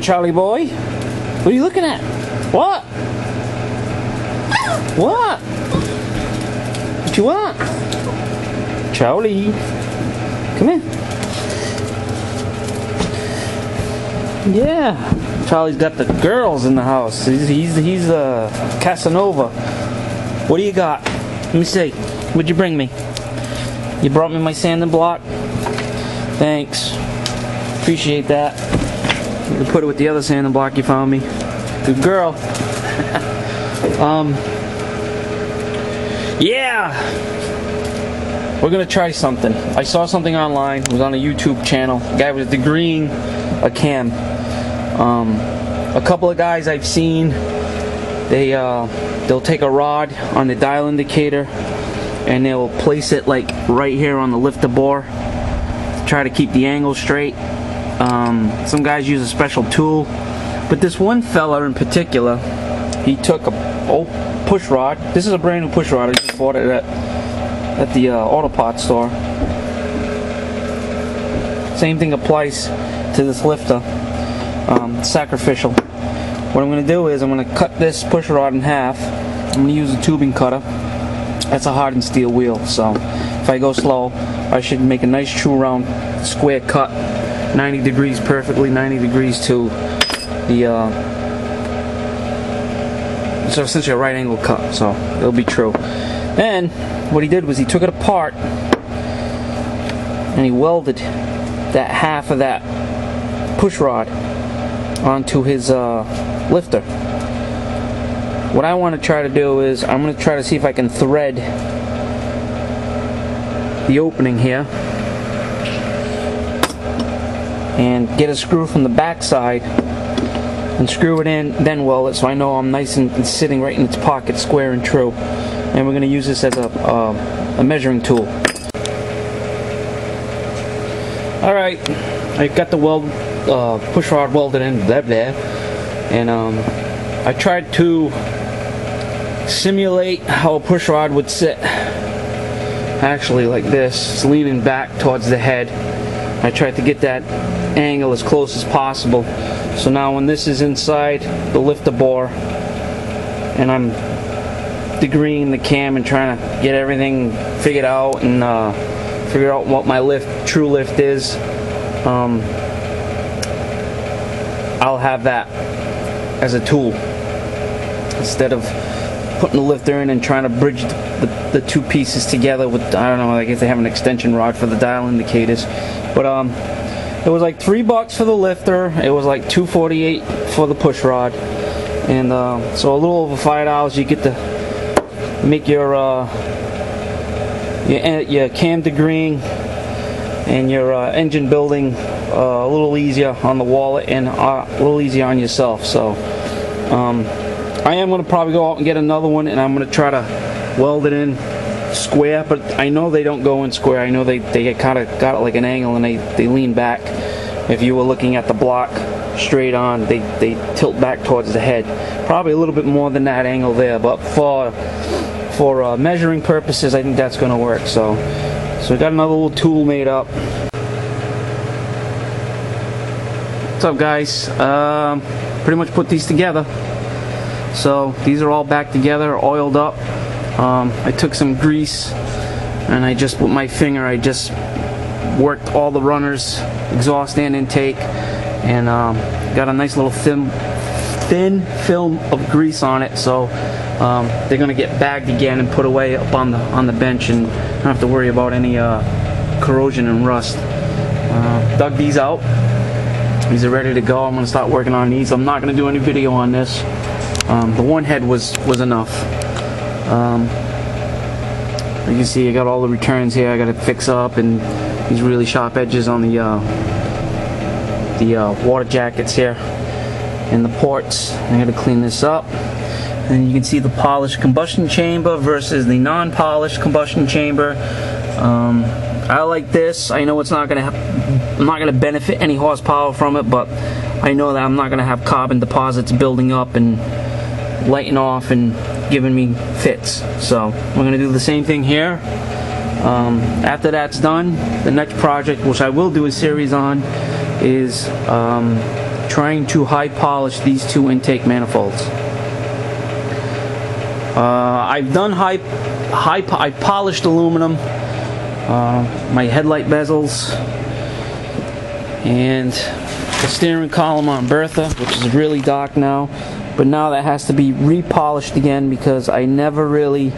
Charlie boy, what are you looking at? What? What? What you want? Charlie, come here. Yeah, Charlie's got the girls in the house. He's Casanova. What do you got? Let me see. What'd you bring me? You brought me my sanding block? Thanks. Appreciate that. You can put it with the other sanding block you found me. Good girl. Yeah! We're gonna try something. I saw something online. It was on a YouTube channel. The guy was degreeing a cam. A couple of guys I've seen, they'll take a rod on the dial indicator and they'll place it like right here on the lifter bore to try to keep the angle straight. Some guys use a special tool, but this one fella in particular, he took a old push rod. This is a brand new push rod. I just bought it at the auto parts store. Same thing applies to this lifter. Sacrificial. What I'm going to do is I'm going to cut this push rod in half. I'm going to use a tubing cutter. That's a hardened steel wheel, so if I go slow, I should make a nice true round square cut, 90 degrees perfectly, 90 degrees to the so essentially a right angle cut, so it'll be true. Then what he did was he took it apart and he welded that half of that push rod onto his lifter. What I want to try to do is I'm going to try to see if I can thread the opening here and get a screw from the back side and screw it in, then weld it so I know I'm nice and sitting right in its pocket, square and true. And we're going to use this as a measuring tool. Alright, I got the push rod welded in, blah blah, and I tried to simulate how a push rod would sit, actually like this. It's leaning back towards the head. I tried to get that angle as close as possible. So now when this is inside the lifter bore and I'm degreeing the cam and trying to get everything figured out and figure out what my true lift is, I'll have that as a tool instead of putting the lifter in and trying to bridge the two pieces together with, I don't know, I guess they have an extension rod for the dial indicators. But it was like $3 for the lifter, it was like $2.48 for the push rod, and so a little over $5 you get to make your cam degreeing and your engine building a little easier on the wallet and a little easier on yourself. So I am going to probably go out and get another one, and I'm going to try to weld it in square, but I know they don't go in square. I know they kind of got it like an angle and they lean back. If you were looking at the block straight on, they tilt back towards the head. Probably a little bit more than that angle there, but for measuring purposes, I think that's going to work. So we got another little tool made up. What's up, guys? Pretty much put these together. So these are all back together, oiled up. I took some grease and I just with my finger I just worked all the runners, exhaust and intake, and got a nice little thin film of grease on it, so they're gonna get bagged again and put away up on the bench, and don't have to worry about any corrosion and rust. Dug these out. These are ready to go. I'm gonna start working on these. I'm not gonna do any video on this. The one head was enough. You can see I got all the returns here. I got to fix up, and these really sharp edges on the water jackets here and the ports. I got to clean this up. And you can see the polished combustion chamber versus the non-polished combustion chamber. I like this. I know it's not gonna I'm not gonna benefit any horsepower from it, but I know that I'm not gonna have carbon deposits building up and lighting off and giving me fits. So we're gonna do the same thing here. After that's done, the next project, which I will do a series on, is trying to high polish these two intake manifolds. I've done I polished aluminum, my headlight bezels, and the steering column on Bertha, which is really dark now, but now that has to be repolished again because I never really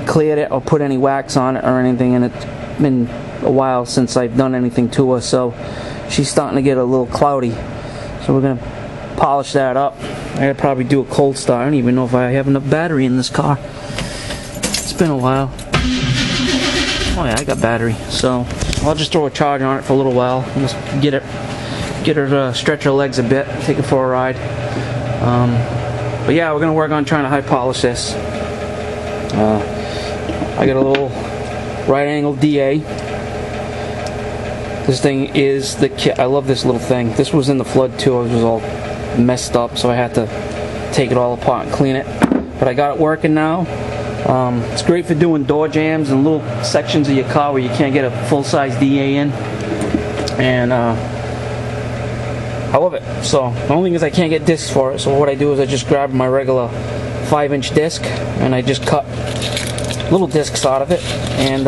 cleared it or put any wax on it or anything, and it's been a while since I've done anything to her, so she's starting to get a little cloudy. So we're gonna polish that up. I gotta probably do a cold start. I don't even know if I have enough battery in this car. It's been a while. Oh yeah, I got battery, so I'll just throw a charge on it for a little while and just get her to stretch her legs a bit, take it for a ride. But yeah, we're gonna work on trying to high polish this. I got a little right angle DA. This thing is the kit. I love this little thing. This was in the flood too. It was all messed up, so I had to take it all apart and clean it. But I got it working now. It's great for doing door jams and little sections of your car where you can't get a full-size DA in. And I love it. So the only thing is I can't get discs for it. So what I do is I just grab my regular 5-inch disc and I just cut little discs out of it, and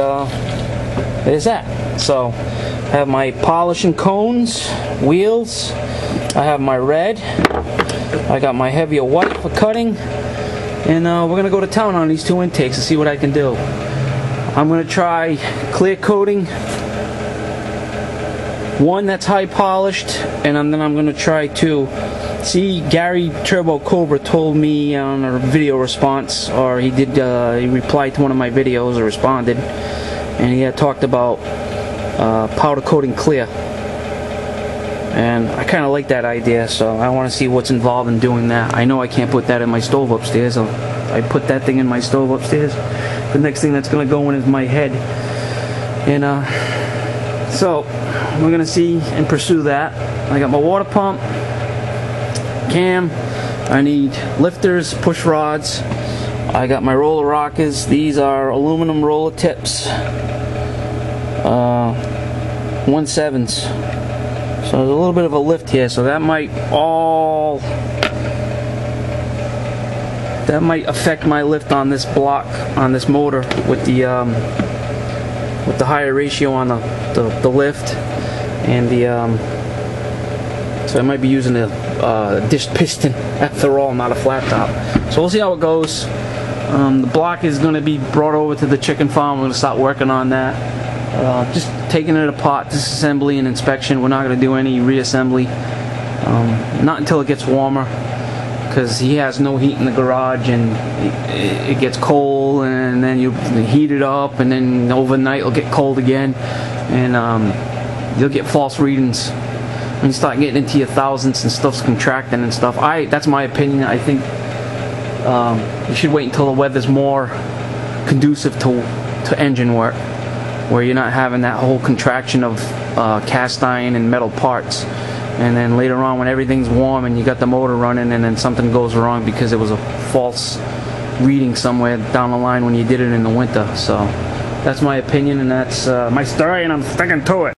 there's that. So I have my polishing cones, wheels, I have my red, I got my heavier white for cutting, and we're gonna go to town on these two intakes and see what I can do. I'm gonna try clear coating one that's high polished, and then I'm gonna try to see. Gary Turbo Cobra told me on a video response, or he replied to one of my videos or responded, and he had talked about powder coating clear, and I kind of like that idea, so I want to see what's involved in doing that. I know I can't put that in my stove upstairs. I put that thing in my stove upstairs. The next thing that's going to go in is my head, and so we're going to see and pursue that. I got my water pump, cam, I need lifters, push rods, I got my roller rockers. These are aluminum roller tips, 1/7. So there's a little bit of a lift here, so that might affect my lift on this block, on this motor, with the higher ratio on the lift, and so I might be using a dish piston after all, not a flat top. So we'll see how it goes. The block is going to be brought over to the chicken farm. We're going to start working on that. Just taking it apart, disassembly and inspection. We're not going to do any reassembly, not until it gets warmer, because he has no heat in the garage, and it gets cold, and then you heat it up, and then overnight it'll get cold again, and you'll get false readings when you start getting into your thousandths and stuff's contracting and stuff. That's my opinion. I think you should wait until the weather's more conducive to engine work, where you're not having that whole contraction of cast iron and metal parts, and then later on when everything's warm and you got the motor running and then something goes wrong because it was a false reading somewhere down the line when you did it in the winter. So that's my opinion, and that's my story, and I'm sticking to it.